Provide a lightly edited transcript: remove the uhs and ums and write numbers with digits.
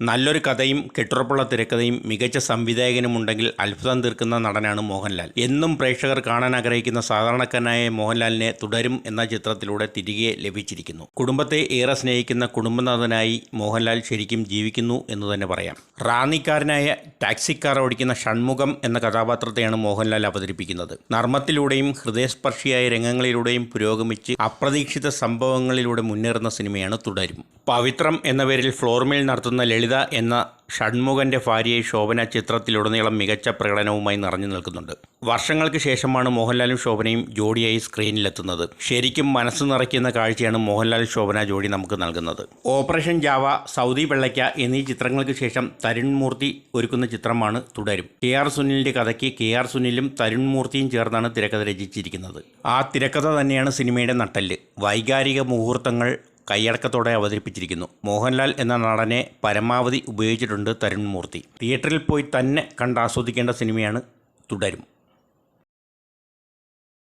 നല്ലൊരു കഥയും കെട്ടുറപ്പുള്ള തിരക്കഥയും മികച്ച സംവിധായകനുമുണ്ടെങ്കിൽ അത്ഭുതം തീർക്കുന്ന നടനാണ് മോഹൻലാൽ. എന്നും പ്രേക്ഷകർ കാണാൻ ആഗ്രഹിക്കുന്ന സാധാരണക്കാരനായ മോഹൻലാലിനെ തുടരും എന്ന ചിത്രത്തിലൂടെ തിരികെ ലഭിച്ചിരിക്കുന്നു. കുടുംബത്തെ ഏറെ സ്നേഹിക്കുന്ന കുടുംബനാഥനായി മോഹൻലാൽ ശരിക്കും ജീവിക്കുന്നു എന്ന് തന്നെ പറയാം. റാന്നിക്കാരനായ ടാക്സിക്കാർ ഓടിക്കുന്ന ഷൺമുഖം എന്ന കഥാപാത്രത്തെയാണ് മോഹൻലാൽ അവതരിപ്പിക്കുന്നത്. നർമ്മത്തിലൂടെയും ഹൃദയസ്പർശിയായ രംഗങ്ങളിലൂടെയും പുരോഗമിച്ച് അപ്രതീക്ഷിത സംഭവങ്ങളിലൂടെ മുന്നേറുന്ന സിനിമയാണ് തുടരും. പവിത്രം എന്ന പേരിൽ ഫ്ലോർ മിൽ നടത്തുന്ന ലളിത എന്ന ഷൺമുഖന്റെ ഭാര്യയെ ശോഭന ചിത്രത്തിലുടനീളം മികച്ച പ്രകടനവുമായി നിറഞ്ഞു നിൽക്കുന്നുണ്ട്. വർഷങ്ങൾക്ക് ശേഷമാണ് മോഹൻലാലും ശോഭനയും ജോഡിയായി സ്ക്രീനിലെത്തുന്നത്. ശരിക്കും മനസ്സ് നിറയ്ക്കുന്ന കാഴ്ചയാണ് മോഹൻലാൽ ശോഭന ജോഡി നമുക്ക് നൽകുന്നത്. ഓപ്പറേഷൻ ജാവ, സൗദി വെള്ളയ്ക്ക എന്നീ ചിത്രങ്ങൾക്ക് ശേഷം തരുൺ മൂർത്തി ഒരുക്കുന്ന ചിത്രമാണ് തുടരും. KR സുനിലിന്റെ കഥയ്ക്ക് KR സുനിലും തരുൺ മൂർത്തിയും ചേർന്നാണ് തിരക്കഥ രചിച്ചിരിക്കുന്നത്. ആ തിരക്കഥ തന്നെയാണ് സിനിമയുടെ നട്ടെല്ല്. വൈകാരിക മുഹൂർത്തങ്ങൾ കൈയടക്കത്തോടെ അവതരിപ്പിച്ചിരിക്കുന്നു. മോഹൻലാൽ എന്ന നടനെ പരമാവധി ഉപയോഗിച്ചിട്ടുണ്ട് തരുൺ മൂർത്തി. തിയേറ്ററിൽ പോയി തന്നെ കണ്ടാസ്വദിക്കേണ്ട സിനിമയാണ് തുടരും.